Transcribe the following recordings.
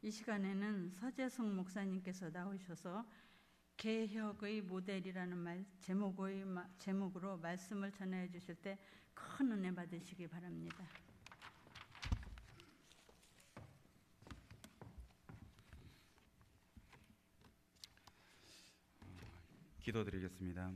이 시간에는 서재성 목사님께서 나오셔서 개혁의 모델이라는 제목으로 말씀을 전해 주실 때 큰 은혜 받으시기 바랍니다. 기도드리겠습니다.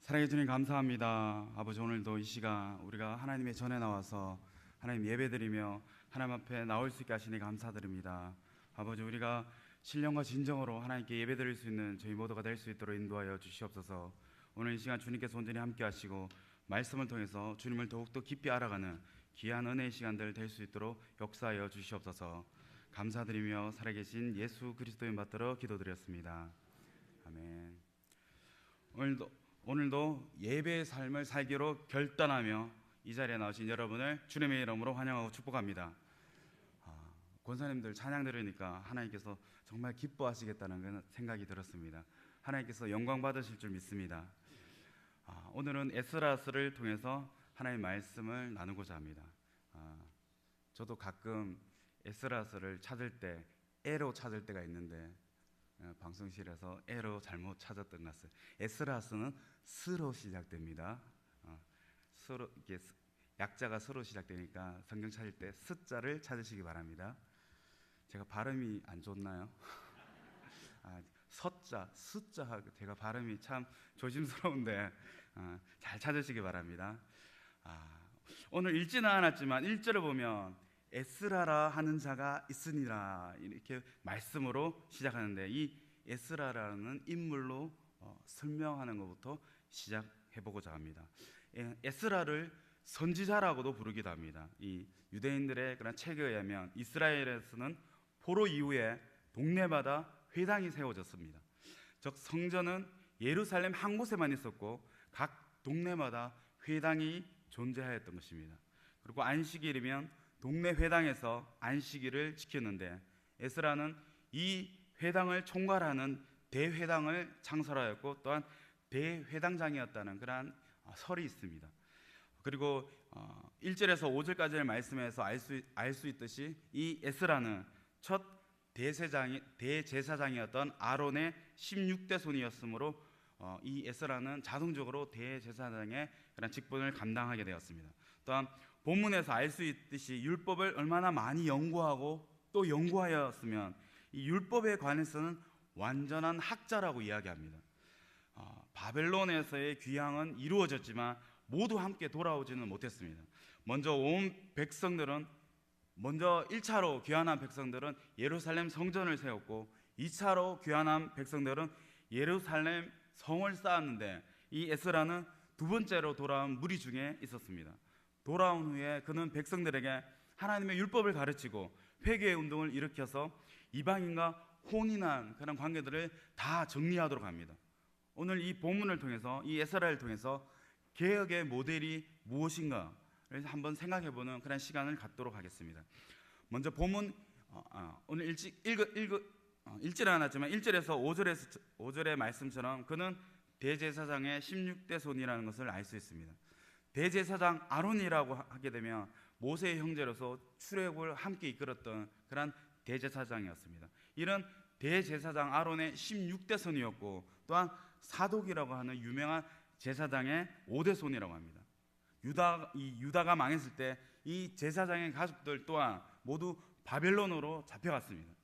사랑해 주님 감사합니다. 아버지, 오늘도 이 시간 우리가 하나님의 전에 나와서 하나님 예배드리며 하나님 앞에 나올 수 있게 하시니 감사드립니다. 아버지, 우리가 신령과 진정으로 하나님께 예배드릴 수 있는 저희 모두가 될 수 있도록 인도하여 주시옵소서. 오늘 이 시간 주님께서 온전히 함께 하시고 말씀을 통해서 주님을 더욱더 깊이 알아가는 귀한 은혜의 시간들 될 수 있도록 역사하여 주시옵소서. 감사드리며 살아계신 예수 그리스도의 받들어 기도드렸습니다. 아멘. 오늘도 예배의 삶을 살기로 결단하며 이 자리에 나오신 여러분을 주님의 이름으로 환영하고 축복합니다. 권사님들 찬양 들으니까 하나님께서 정말 기뻐하시겠다는 생각이 들었습니다. 하나님께서 영광 받으실 줄 믿습니다. 오늘은 에스라스를 통해서 하나님의 말씀을 나누고자 합니다. 저도 가끔 에스라스를 찾을 때 에로 찾을 때가 있는데 방송실에서 에로 잘못 찾았던 것 같아요. 에스라스는 스로 시작됩니다. 스로, 이게 약자가 스로 시작되니까 성경 찾을 때 스자를 찾으시기 바랍니다. 제가 발음이 안 좋나요? 서자, 스자, 제가 발음이 참 조심스러운데 잘 찾으시기 바랍니다. 오늘 읽지는 않았지만 1절을 보면 에스라라 하는 자가 있으니라 이렇게 말씀으로 시작하는데, 이 에스라라는 인물로 설명하는 것부터 시작해보고자 합니다. 에스라를 선지자라고도 부르기도 합니다. 이 유대인들의 그런 책에 의하면 이스라엘에서는 포로 이후에 동네마다 회당이 세워졌습니다. 즉 성전은 예루살렘 한 곳에만 있었고 각 동네마다 회당이 존재하였던 것입니다. 그리고 안식일이면 동네 회당에서 안식일을 지켰는데, 에스라는 이 회당을 총괄하는 대회당을 창설하였고 또한 대회당장이었다는 그러한 설이 있습니다. 그리고 1절에서 5절까지의 말씀에서 알 수 있듯이 이 에스라는 첫 대제사장이었던 아론의 16대 손이었으므로 이 에스라는 자동적으로 대제사장의 그런 직분을 감당하게 되었습니다. 또한 본문에서 알 수 있듯이 율법을 얼마나 많이 연구하고 또 연구하였으면 이 율법에 관해서는 완전한 학자라고 이야기합니다. 바벨론에서의 귀향은 이루어졌지만 모두 함께 돌아오지는 못했습니다. 먼저 1차로 귀환한 백성들은 예루살렘 성전을 세웠고 2차로 귀환한 백성들은 예루살렘 성을 쌓았는데, 이 에스라는 두 번째로 돌아온 무리 중에 있었습니다. 돌아온 후에 그는 백성들에게 하나님의 율법을 가르치고 회개의 운동을 일으켜서 이방인과 혼인한 그런 관계들을 다 정리하도록 합니다. 오늘 이 본문을 통해서, 이 에스라를 통해서 개혁의 모델이 무엇인가를 한번 생각해보는 그런 시간을 갖도록 하겠습니다. 먼저 본문, 오늘 읽지는 않았지만 1절에서 5절의 말씀처럼 그는 대제사장의 16대 손이라는 것을 알 수 있습니다. 대제사장 아론이라고 하게 되면 모세의 형제로서 출애굽을 함께 이끌었던 그런 대제사장이었습니다. 이런 대제사장 아론의 16대 손이었고 또한 사독이라고 하는 유명한 제사장의 5대 손이라고 합니다. 유다가 망했을 때 이 제사장의 가족들 또한 모두 바벨론으로 잡혀갔습니다.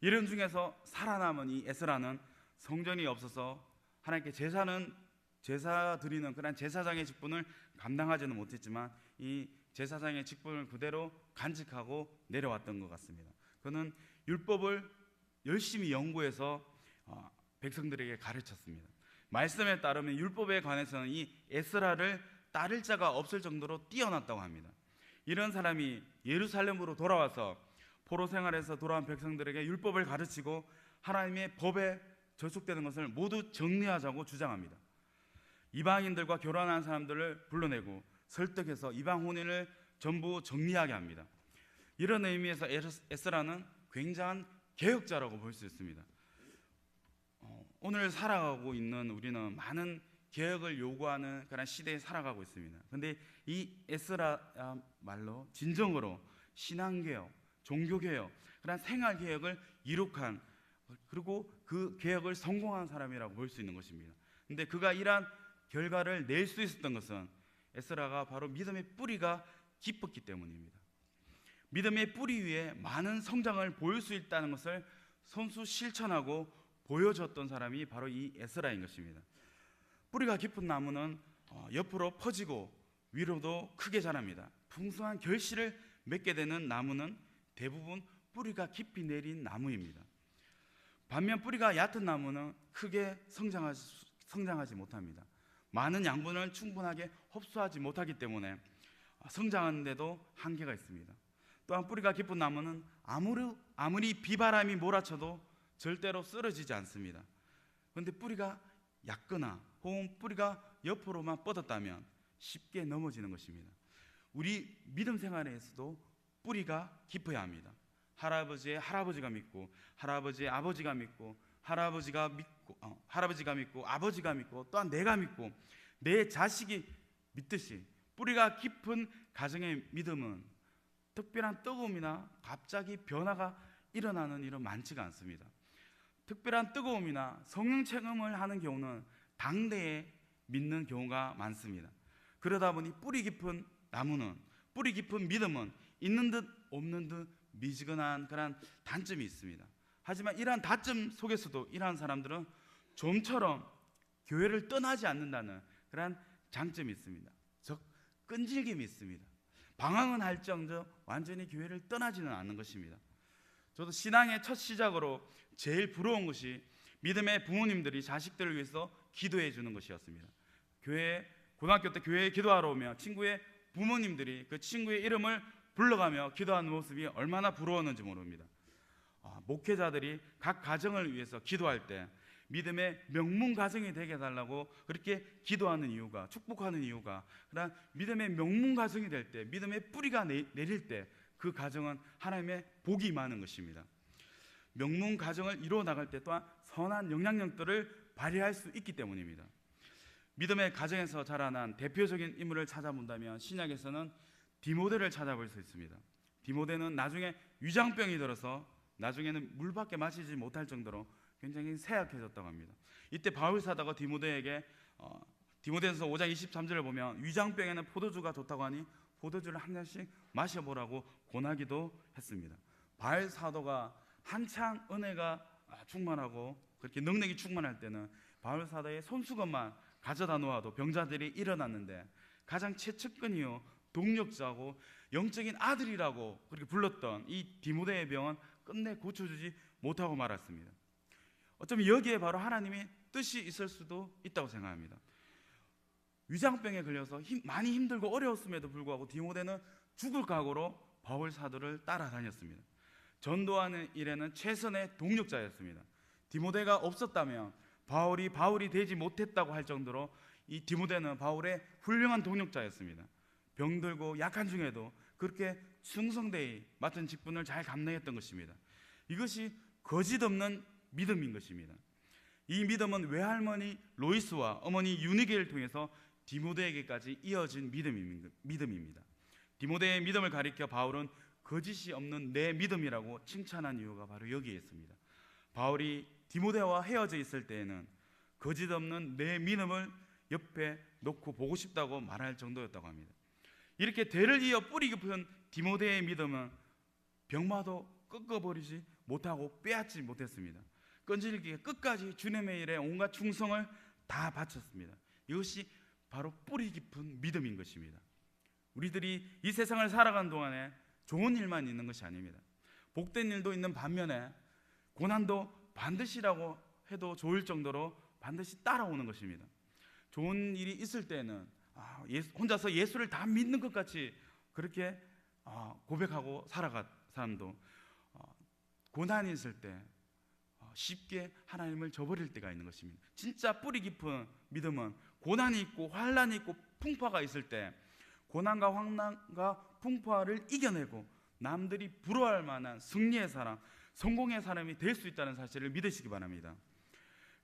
이런 중에서 살아남은 이 에스라는 성전이 없어서 하나님께 제사 드리는 그런 제사장의 직분을 감당하지는 못했지만 이 제사장의 직분을 그대로 간직하고 내려왔던 것 같습니다. 그는 율법을 열심히 연구해서 백성들에게 가르쳤습니다. 말씀에 따르면 율법에 관해서는 이 에스라를 따를 자가 없을 정도로 뛰어났다고 합니다. 이런 사람이 예루살렘으로 돌아와서 포로 생활에서 돌아온 백성들에게 율법을 가르치고 하나님의 법에 절속되는 것을 모두 정리하자고 주장합니다. 이방인들과 결혼한 사람들을 불러내고 설득해서 이방 혼인을 전부 정리하게 합니다. 이런 의미에서 에스라는 굉장한 개혁자라고 볼 수 있습니다. 오늘 살아가고 있는 우리는 많은 개혁을 요구하는 그런 시대에 살아가고 있습니다. 그런데 이 에스라야말로 진정으로 신앙개혁, 종교개혁, 그런 생활개혁을 이룩한, 그리고 그 개혁을 성공한 사람이라고 볼 수 있는 것입니다. 근데 그가 이러한 결과를 낼 수 있었던 것은 에스라가 바로 믿음의 뿌리가 깊었기 때문입니다. 믿음의 뿌리 위에 많은 성장을 보일 수 있다는 것을 손수 실천하고 보여줬던 사람이 바로 이 에스라인 것입니다. 뿌리가 깊은 나무는 옆으로 퍼지고 위로도 크게 자랍니다. 풍성한 결실을 맺게 되는 나무는 대부분 뿌리가 깊이 내린 나무입니다. 반면 뿌리가 얕은 나무는 크게 성장하지 못합니다. 많은 양분을 충분하게 흡수하지 못하기 때문에 성장하는데도 한계가 있습니다. 또한 뿌리가 깊은 나무는 아무리 비바람이 몰아쳐도 절대로 쓰러지지 않습니다. 그런데 뿌리가 얕거나 혹은 뿌리가 옆으로만 뻗었다면 쉽게 넘어지는 것입니다. 우리 믿음 생활에서도 뿌리가 깊어야 합니다. 할아버지의 할아버지가 믿고, 할아버지의 아버지가 믿고, 할아버지가 믿고, 아버지가 믿고, 또한 내가 믿고, 내 자식이 믿듯이 뿌리가 깊은 가정의 믿음은 특별한 뜨거움이나 갑자기 변화가 일어나는 일은 많지가 않습니다. 특별한 뜨거움이나 성령 체험을 하는 경우는 당대에 믿는 경우가 많습니다. 그러다 보니 뿌리 깊은 나무는, 뿌리 깊은 믿음은 있는 듯 없는 듯 미지근한 그런 단점이 있습니다. 하지만 이러한 단점 속에서도 이러한 사람들은 좀처럼 교회를 떠나지 않는다는 그런 장점이 있습니다. 즉 끈질김이 있습니다. 방황은 할지언정 완전히 교회를 떠나지는 않는 것입니다. 저도 신앙의 첫 시작으로 제일 부러운 것이 믿음의 부모님들이 자식들을 위해서 기도해 주는 것이었습니다. 고등학교 때 교회에 기도하러 오면 친구의 부모님들이 그 친구의 이름을 불러가며 기도하는 모습이 얼마나 부러웠는지 모릅니다. 목회자들이 각 가정을 위해서 기도할 때 믿음의 명문 가정이 되게 해달라고 그렇게 기도하는 이유가, 축복하는 이유가, 그다음 믿음의 명문 가정이 될 때, 믿음의 뿌리가 내릴 때 그 가정은 하나님의 복이 임하는 것입니다. 명문 가정을 이루어 나갈 때 또한 선한 영향력들을 발휘할 수 있기 때문입니다. 믿음의 가정에서 자라난 대표적인 인물을 찾아본다면 신약에서는 디모데를 찾아볼 수 있습니다. 디모데는 나중에 위장병이 들어서 나중에는 물밖에 마시지 못할 정도로 굉장히 쇠약해졌다고 합니다. 이때 바울 사도가 디모데에게 디모데전서 5장 23절을 보면 위장병에는 포도주가 좋다고 하니 포도주를 한 잔씩 마셔보라고 권하기도 했습니다. 바울 사도가 한창 은혜가 충만하고 그렇게 능력이 충만할 때는 바울 사도의 손수건만 가져다 놓아도 병자들이 일어났는데 가장 최측근이요 동력자고 영적인 아들이라고 그렇게 불렀던 이 디모데의 병은 끝내 고쳐주지 못하고 말았습니다. 어쩌면 여기에 바로 하나님의 뜻이 있을 수도 있다고 생각합니다. 위장병에 걸려서 많이 힘들고 어려웠음에도 불구하고 디모데는 죽을 각오로 바울 사도를 따라다녔습니다. 전도하는 일에는 최선의 동력자였습니다. 디모데가 없었다면 바울이 되지 못했다고 할 정도로 이 디모데는 바울의 훌륭한 동력자였습니다. 병들고 약한 중에도 그렇게 충성되이 맡은 직분을 잘 감당했던 것입니다. 이것이 거짓없는 믿음인 것입니다. 이 믿음은 외할머니 로이스와 어머니 유니게를 통해서 디모데에게까지 이어진 믿음입니다. 디모데의 믿음을 가리켜 바울은 거짓이 없는 내 믿음이라고 칭찬한 이유가 바로 여기에 있습니다. 바울이 디모데와 헤어져 있을 때에는 거짓 없는 내 믿음을 옆에 놓고 보고 싶다고 말할 정도였다고 합니다. 이렇게 대를 이어 뿌리 깊은 디모데의 믿음은 병마도 꺾어버리지 못하고 빼앗지 못했습니다. 끈질기게 끝까지 주님의 일에 온갖 충성을 다 바쳤습니다. 이것이 바로 뿌리 깊은 믿음인 것입니다. 우리들이 이 세상을 살아가는 동안에 좋은 일만 있는 것이 아닙니다. 복된 일도 있는 반면에 고난도 반드시라고 해도 좋을 정도로 반드시 따라오는 것입니다. 좋은 일이 있을 때는 혼자서 예수를 다 믿는 것 같이 그렇게 고백하고 살아간 사람도 고난이 있을 때 쉽게 하나님을 저버릴 때가 있는 것입니다. 진짜 뿌리 깊은 믿음은 고난이 있고 환난이 있고 풍파가 있을 때 고난과 환난과 풍파를 이겨내고 남들이 부러워할 만한 승리의 사람, 성공의 사람이 될 수 있다는 사실을 믿으시기 바랍니다.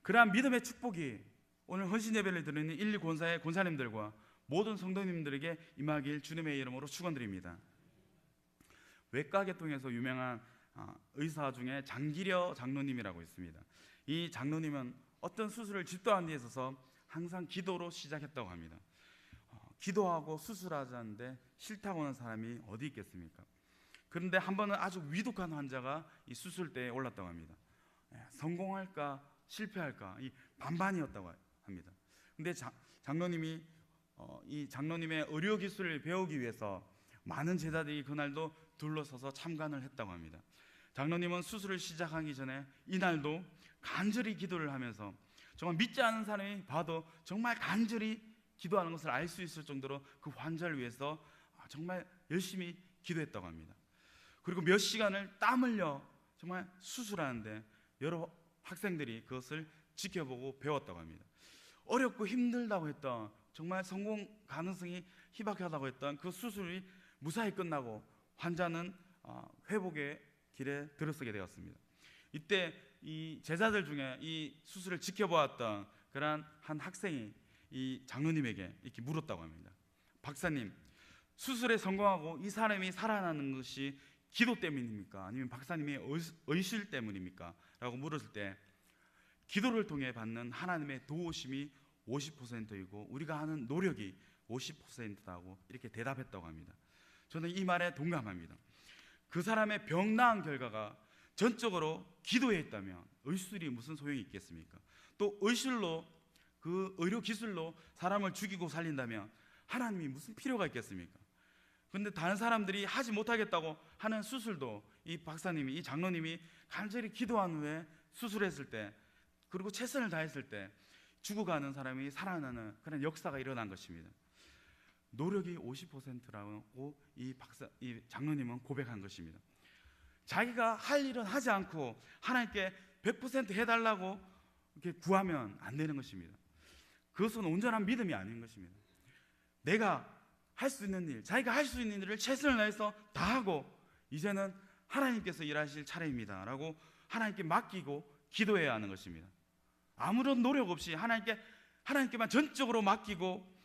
그러한 믿음의 축복이 오늘 헌신 예배를 드리는 1, 2 권사의 권사님들과 모든 성도님들에게 임하길 주님의 이름으로 축원드립니다. 외과계통에서 유명한 의사 중에 장기려 장로님이라고 있습니다. 이 장로님은 어떤 수술을 집도하는 데 있어서 항상 기도로 시작했다고 합니다. 기도하고 수술하자는데 싫다고 하는 사람이 어디 있겠습니까? 그런데 한 번은 아주 위독한 환자가 이 수술대에 올랐다고 합니다. 성공할까 실패할까 이 반반이었다고 합니다. 근데 장로님이 이 장로님의 의료 기술을 배우기 위해서 많은 제자들이 그날도 둘러서서 참관을 했다고 합니다. 장로님은 수술을 시작하기 전에 이날도 간절히 기도를 하면서 정말 믿지 않는 사람이 봐도 정말 간절히 기도하는 것을 알 수 있을 정도로 그 환자를 위해서 정말 열심히 기도했다고 합니다. 그리고 몇 시간을 땀 흘려 정말 수술하는데 여러 학생들이 그것을 지켜보고 배웠다고 합니다. 어렵고 힘들다고 했던, 정말 성공 가능성이 희박하다고 했던 그 수술이 무사히 끝나고 환자는 회복의 길에 들어서게 되었습니다. 이때 이 제자들 중에 이 수술을 지켜보았던 그러한 한 학생이 이 장로님에게 이렇게 물었다고 합니다. 박사님, 수술에 성공하고 이 사람이 살아나는 것이 기도 때문입니까? 아니면 박사님의 의실 때문입니까? 라고 물었을 때 기도를 통해 받는 하나님의 도우심이 50%이고 우리가 하는 노력이 50%다고 이렇게 대답했다고 합니다. 저는 이 말에 동감합니다. 그 사람의 병 나은 결과가 전적으로 기도에 있다면 의술이 무슨 소용이 있겠습니까? 또 의술로, 그 의료 기술로 사람을 죽이고 살린다면 하나님이 무슨 필요가 있겠습니까? 그런데 다른 사람들이 하지 못하겠다고 하는 수술도 이 박사님이, 이 장로님이 간절히 기도한 후에 수술했을 때, 그리고 최선을 다했을 때 죽어가는 사람이 살아나는 그런 역사가 일어난 것입니다. 노력이 50%라고 이 장로님은 고백한 것입니다. 자기가 할 일은 하지 않고 하나님께 100% 해달라고 이렇게 구하면 안 되는 것입니다. 그것은 온전한 믿음이 아닌 것입니다. 내가 할 수 있는 일, 자기가 할 수 있는 일을 최선을 다해서 다 하고 이제는 하나님께서 일하실 차례입니다 라고 하나님께 맡기고 기도해야 하는 것입니다. 아무런 노력 없이 하나님께만 전적으로 맡기고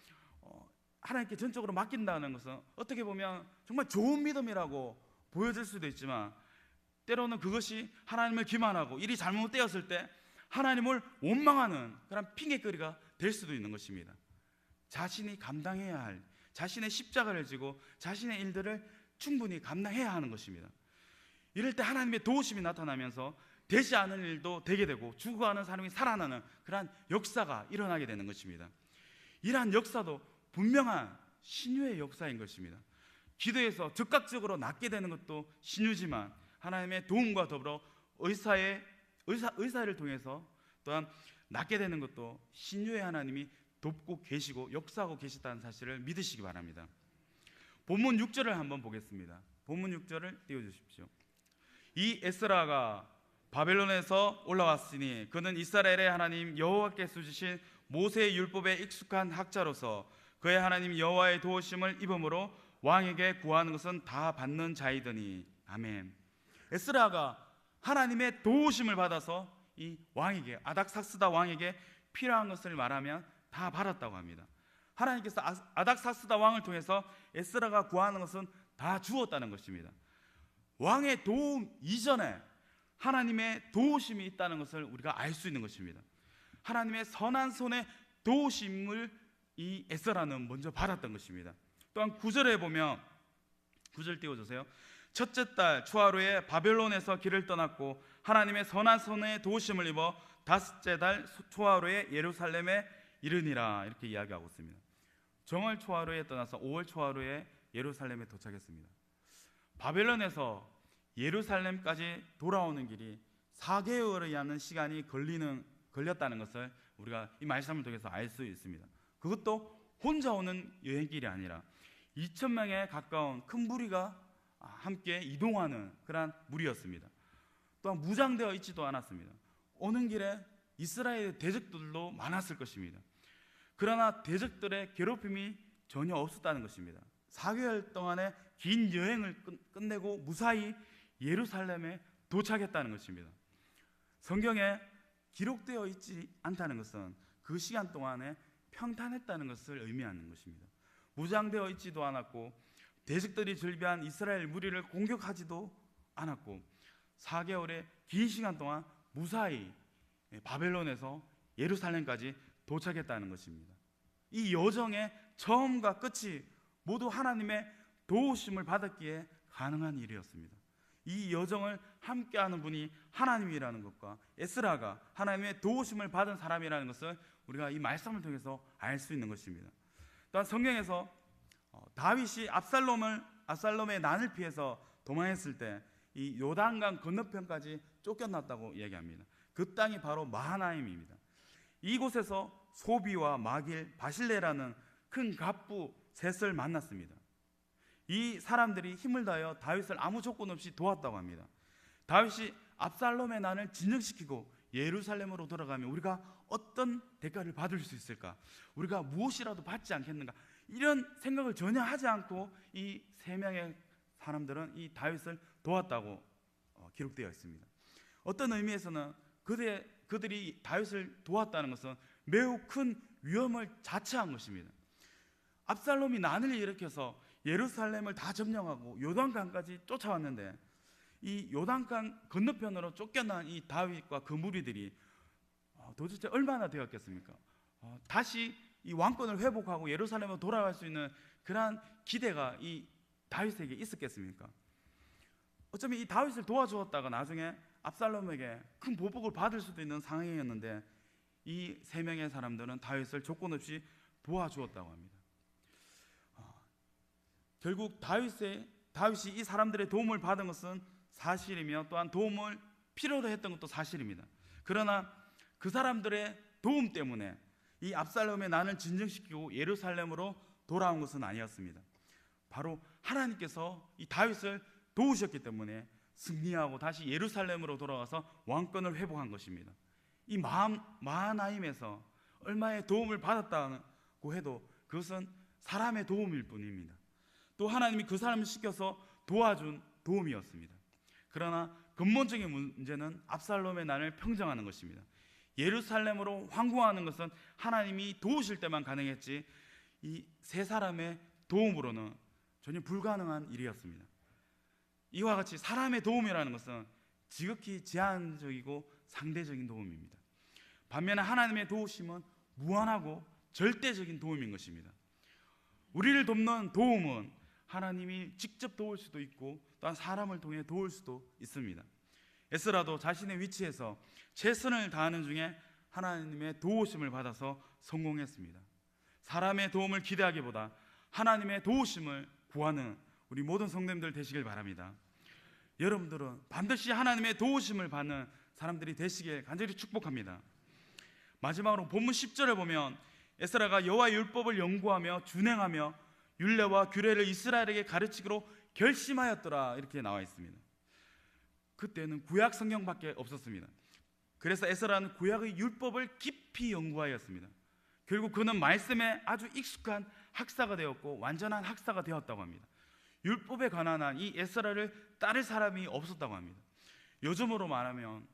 하나님께 전적으로 맡긴다는 것은 어떻게 보면 정말 좋은 믿음이라고 보여질 수도 있지만, 때로는 그것이 하나님을 기만하고 일이 잘못되었을 때 하나님을 원망하는 그런 핑계거리가 될 수도 있는 것입니다. 자신이 감당해야 할, 자신의 십자가를 지고 자신의 일들을 충분히 감당해야 하는 것입니다. 이럴 때 하나님의 도우심이 나타나면서 되지 않은 일도 되게 되고 죽어가는 사람이 살아나는 그러한 역사가 일어나게 되는 것입니다. 이러한 역사도 분명한 신유의 역사인 것입니다. 기도에서 즉각적으로 낫게 되는 것도 신유지만 하나님의 도움과 더불어 의사를 통해서 또한 낫게 되는 것도 신유의 하나님이 돕고 계시고 역사하고 계시다는 사실을 믿으시기 바랍니다. 본문 6절을 한번 보겠습니다. 본문 6절을 띄워주십시오. 이 에스라가 바벨론에서 올라왔으니 그는 이스라엘의 하나님 여호와께서 주신 모세의 율법에 익숙한 학자로서 그의 하나님 여호와의 도우심을 입음으로 왕에게 구하는 것은 다 받는 자이더니. 아멘. 에스라가 하나님의 도우심을 받아서 이 왕에게, 아닥사스다 왕에게 필요한 것을 말하면 다 받았다고 합니다. 하나님께서 아닥사스다 왕을 통해서 에스라가 구하는 것은 다 주었다는 것입니다. 왕의 도움 이전에 하나님의 도우심이 있다는 것을 우리가 알 수 있는 것입니다. 하나님의 선한 손의 도우심을 이 에스라는 먼저 받았던 것입니다. 또한 9절에 보면, 9절 띄워주세요. 첫째 달 초하루에 바벨론에서 길을 떠났고 하나님의 선한 손의 도우심을 입어 다섯째 달 초하루에 예루살렘에 이르니라. 이렇게 이야기하고 있습니다. 정월 초하루에 떠나서 5월 초하루에 예루살렘에 도착했습니다. 바벨론에서 예루살렘까지 돌아오는 길이 4개월이라는 시간이 걸렸다는 것을 우리가 이 말씀을 통해서 알 수 있습니다. 그것도 혼자 오는 여행길이 아니라 2,000명에 가까운 큰 무리가 함께 이동하는 그러한 무리였습니다. 또한 무장되어 있지도 않았습니다. 오는 길에 이스라엘 대적들도 많았을 것입니다. 그러나 대적들의 괴롭힘이 전혀 없었다는 것입니다. 4개월 동안의 긴 여행을 끝내고 무사히 예루살렘에 도착했다는 것입니다. 성경에 기록되어 있지 않다는 것은 그 시간 동안에 평탄했다는 것을 의미하는 것입니다. 무장되어 있지도 않았고 대적들이 즐비한 이스라엘 무리를 공격하지도 않았고 4개월의 긴 시간 동안 무사히 바벨론에서 예루살렘까지 도착했다는 것입니다. 이 여정의 처음과 끝이 모두 하나님의 도우심을 받았기에 가능한 일이었습니다. 이 여정을 함께하는 분이 하나님이라는 것과 에스라가 하나님의 도우심을 받은 사람이라는 것을 우리가 이 말씀을 통해서 알 수 있는 것입니다. 또한 성경에서 다윗이 압살롬의 난을 피해서 도망했을 때 이 요단강 건너편까지 쫓겨났다고 이야기합니다. 그 땅이 바로 마하나임입니다. 이곳에서 소비와 마길, 바실레라는 큰 갑부 셋을 만났습니다. 이 사람들이 힘을 다하여 다윗을 아무 조건 없이 도왔다고 합니다. 다윗이 압살롬의 난을 진정시키고 예루살렘으로 돌아가면 우리가 어떤 대가를 받을 수 있을까? 우리가 무엇이라도 받지 않겠는가? 이런 생각을 전혀 하지 않고 이 세 명의 사람들은 이 다윗을 도왔다고 기록되어 있습니다. 어떤 의미에서는 그들이 다윗을 도왔다는 것은 매우 큰 위험을 자처한 것입니다. 압살롬이 난을 일으켜서 예루살렘을 다 점령하고 요단강까지 쫓아왔는데 이 요단강 건너편으로 쫓겨난 이 다윗과 그 무리들이 도대체 얼마나 되었겠습니까? 다시 이 왕권을 회복하고 예루살렘으로 돌아갈 수 있는 그러한 기대가 이 다윗에게 있었겠습니까? 어쩌면 이 다윗을 도와주었다가 나중에 압살롬에게 큰 보복을 받을 수도 있는 상황이었는데 이 세 명의 사람들은 다윗을 조건 없이 도와주었다고 합니다. 결국 다윗이 이 사람들의 도움을 받은 것은 사실이며 또한 도움을 필요로 했던 것도 사실입니다. 그러나 그 사람들의 도움 때문에 이 압살롬의 난을 진정시키고 예루살렘으로 돌아온 것은 아니었습니다. 바로 하나님께서 이 다윗을 도우셨기 때문에 승리하고 다시 예루살렘으로 돌아가서 왕권을 회복한 것입니다. 이 마하나임에서 얼마의 도움을 받았다고 해도 그것은 사람의 도움일 뿐입니다. 또 하나님이 그 사람을 시켜서 도와준 도움이었습니다. 그러나 근본적인 문제는 압살롬의 난을 평정하는 것입니다. 예루살렘으로 황공하는 것은 하나님이 도우실 때만 가능했지 이 세 사람의 도움으로는 전혀 불가능한 일이었습니다. 이와 같이 사람의 도움이라는 것은 지극히 제한적이고 상대적인 도움입니다. 반면에 하나님의 도우심은 무한하고 절대적인 도움인 것입니다. 우리를 돕는 도움은 하나님이 직접 도울 수도 있고 또한 사람을 통해 도울 수도 있습니다. 에스라도 자신의 위치에서 최선을 다하는 중에 하나님의 도우심을 받아서 성공했습니다. 사람의 도움을 기대하기보다 하나님의 도우심을 구하는 우리 모든 성도님들 되시길 바랍니다. 여러분들은 반드시 하나님의 도우심을 받는 사람들이 되시길 간절히 축복합니다. 마지막으로 본문 10절을 보면 에스라가 여호와의 율법을 연구하며 준행하며 율례와 규례를 이스라엘에게 가르치기로 결심하였더라 이렇게 나와 있습니다. 그때는 구약 성경밖에 없었습니다. 그래서 에스라는 구약의 율법을 깊이 연구하였습니다. 결국 그는 말씀에 아주 익숙한 학사가 되었고 완전한 학사가 되었다고 합니다. 율법에 관한 한 이 에스라를 따를 사람이 없었다고 합니다. 요즘으로 말하면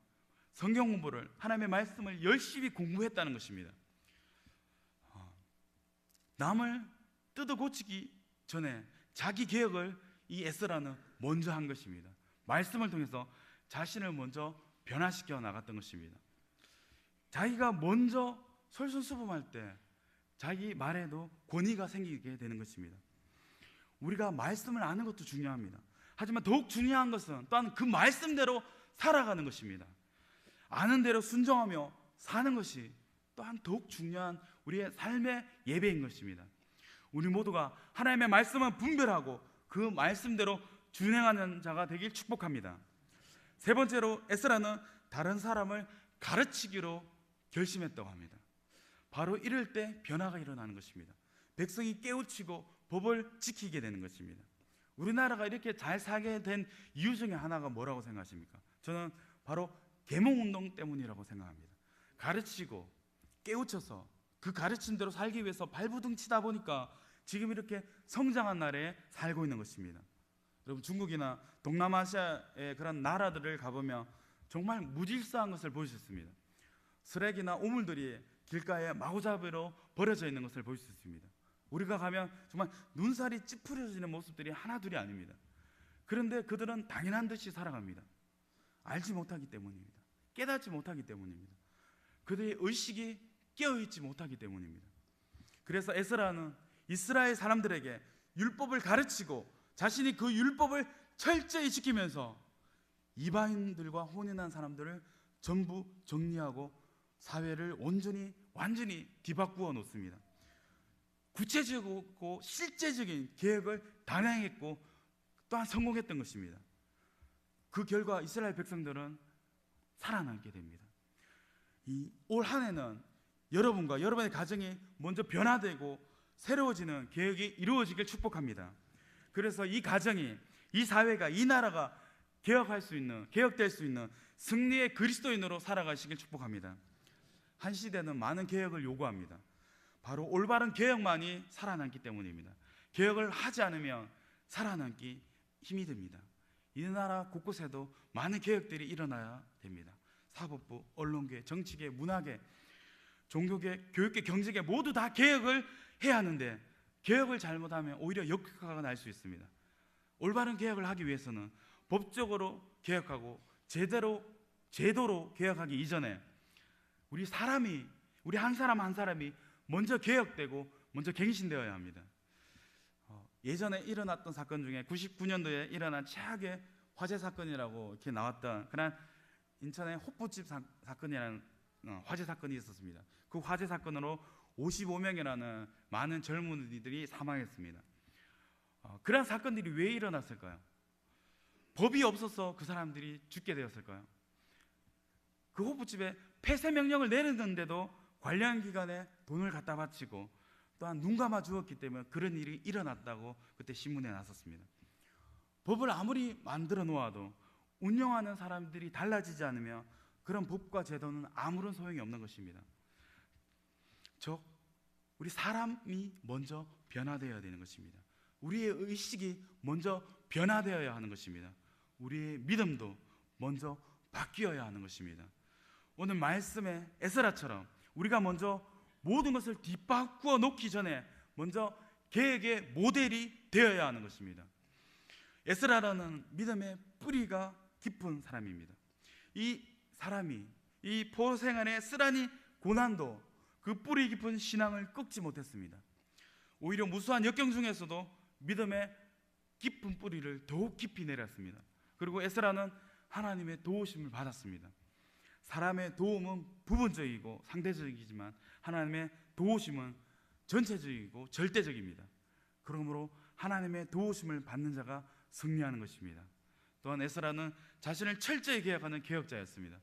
성경 공부를 하나님의 말씀을 열심히 공부했다는 것입니다. 남을 뜯어 고치기 전에 자기 개혁을 이 에스라는 먼저 한 것입니다. 말씀을 통해서 자신을 먼저 변화시켜 나갔던 것입니다. 자기가 먼저 솔선수범할 때 자기 말에도 권위가 생기게 되는 것입니다. 우리가 말씀을 아는 것도 중요합니다. 하지만 더욱 중요한 것은 또한 그 말씀대로 살아가는 것입니다. 아는 대로 순종하며 사는 것이 또한 더욱 중요한 우리의 삶의 예배인 것입니다. 우리 모두가 하나님의 말씀을 분별하고 그 말씀대로 준행하는 자가 되길 축복합니다. 세 번째로 에스라는 다른 사람을 가르치기로 결심했다고 합니다. 바로 이럴 때 변화가 일어나는 것입니다. 백성이 깨우치고 법을 지키게 되는 것입니다. 우리나라가 이렇게 잘 살게 된 이유 중에 하나가 뭐라고 생각하십니까? 저는 바로 계몽운동 때문이라고 생각합니다. 가르치고 깨우쳐서 그 가르침대로 살기 위해서 발부둥 치다 보니까 지금 이렇게 성장한 나라에 살고 있는 것입니다. 여러분 중국이나 동남아시아의 그런 나라들을 가보면 정말 무질서한 것을 볼 수 있습니다. 쓰레기나 오물들이 길가에 마구잡이로 버려져 있는 것을 볼 수 있습니다. 우리가 가면 정말 눈살이 찌푸려지는 모습들이 하나둘이 아닙니다. 그런데 그들은 당연한 듯이 살아갑니다. 알지 못하기 때문입니다. 깨닫지 못하기 때문입니다. 그들의 의식이 깨어있지 못하기 때문입니다. 그래서 에스라는 이스라엘 사람들에게 율법을 가르치고 자신이 그 율법을 철저히 지키면서 이방인들과 혼인한 사람들을 전부 정리하고 사회를 완전히 뒤바꾸어 놓습니다. 구체적이고 실제적인 계획을 단행했고 또한 성공했던 것입니다. 그 결과 이스라엘 백성들은 살아남게 됩니다. 이 올 한 해는 여러분과 여러분의 가정이 먼저 변화되고 새로워지는 계획이 이루어지길 축복합니다. 그래서 이 가정이, 이 사회가, 이 나라가 개혁될 수 있는 승리의 그리스도인으로 살아가시길 축복합니다. 한 시대는 많은 개혁을 요구합니다. 바로 올바른 개혁만이 살아남기 때문입니다. 개혁을 하지 않으면 살아남기 힘이 듭니다. 이 나라 곳곳에도 많은 개혁들이 일어나야 됩니다. 사법부, 언론계, 정치계, 문화계, 종교계, 교육계, 경제계 모두 다 개혁을 해야 하는데 개혁을 잘못하면 오히려 역효과가 날 수 있습니다. 올바른 개혁을 하기 위해서는 법적으로 개혁하고 제도로 개혁하기 이전에 우리 한 사람 한 사람이 먼저 개혁되고 먼저 갱신되어야 합니다. 예전에 일어났던 사건 중에 99년도에 일어난 최악의 화재 사건이라고 이렇게 나왔던 그런 인천의 호프집 사건이라는 화재 사건이 있었습니다. 그 화재 사건으로 55명이라는 많은 젊은이들이 사망했습니다. 그런 사건들이 왜 일어났을까요? 법이 없어서 그 사람들이 죽게 되었을까요? 그 호프집에 폐쇄 명령을 내렸는데도 관련 기관에 돈을 갖다 바치고 또한 눈 감아 주었기 때문에 그런 일이 일어났다고 그때 신문에 났었습니다. 법을 아무리 만들어 놓아도 운영하는 사람들이 달라지지 않으면 그런 법과 제도는 아무런 소용이 없는 것입니다. 즉 우리 사람이 먼저 변화되어야 되는 것입니다. 우리의 의식이 먼저 변화되어야 하는 것입니다. 우리의 믿음도 먼저 바뀌어야 하는 것입니다. 오늘 말씀의 에스라처럼 우리가 먼저 모든 것을 뒤바꾸어 놓기 전에 먼저 계획의 모델이 되어야 하는 것입니다. 에스라라는 믿음의 뿌리가 깊은 사람입니다. 이 사람이 이 포로 생활의 쓰라린 고난도 그 뿌리 깊은 신앙을 꺾지 못했습니다. 오히려 무수한 역경 중에서도 믿음의 깊은 뿌리를 더욱 깊이 내렸습니다. 그리고 에스라는 하나님의 도우심을 받았습니다. 사람의 도움은 부분적이고 상대적이지만 하나님의 도우심은 전체적이고 절대적입니다. 그러므로 하나님의 도우심을 받는 자가 승리하는 것입니다. 또한 에스라는 자신을 철저히 개혁하는 개혁자였습니다.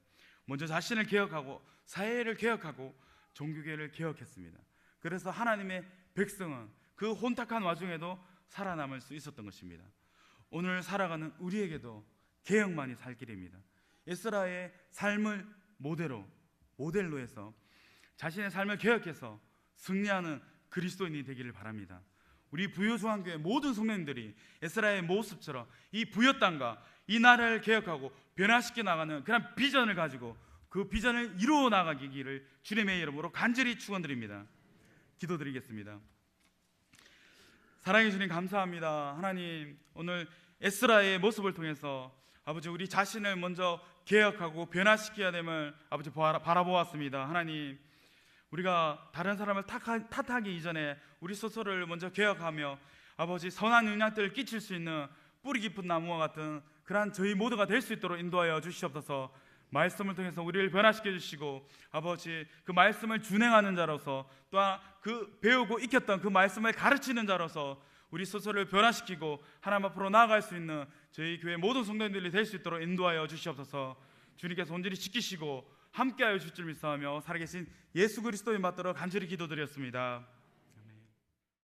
먼저 자신을 개혁하고 사회를 개혁하고 종교계를 개혁했습니다. 그래서 하나님의 백성은 그 혼탁한 와중에도 살아남을 수 있었던 것입니다. 오늘 살아가는 우리에게도 개혁만이 살 길입니다. 에스라의 삶을 모델로 해서 자신의 삶을 개혁해서 승리하는 그리스도인이 되기를 바랍니다. 우리 부요중앙교회 모든 성도님들이 에스라의 모습처럼 이 부요 땅과 이 나라를 개혁하고 변화시켜 나가는 그런 비전을 가지고 그 비전을 이루어 나가기를 주님의 이름으로 간절히 축원드립니다. 기도드리겠습니다. 사랑해 주님 감사합니다. 하나님 오늘 에스라의 모습을 통해서 아버지 우리 자신을 먼저 개혁하고 변화시켜야 됨을 아버지 바라보았습니다. 하나님 우리가 다른 사람을 탓하기 이전에 우리 스스로를 먼저 개혁하며 아버지 선한 영향들을 끼칠 수 있는 뿌리 깊은 나무와 같은 그러한 저희 모두가 될 수 있도록 인도하여 주시옵소서. 말씀을 통해서 우리를 변화시켜 주시고 아버지 그 말씀을 준행하는 자로서 또한 그 배우고 익혔던 그 말씀을 가르치는 자로서 우리 스스로를 변화시키고 하나님 앞으로 나아갈 수 있는 저희 교회 모든 성도님들이 될 수 있도록 인도하여 주시옵소서. 주님께서 온전히 지키시고 함께하여 주실 줄 믿사오며 살아계신 예수 그리스도의 받들어 간절히 기도드렸습니다.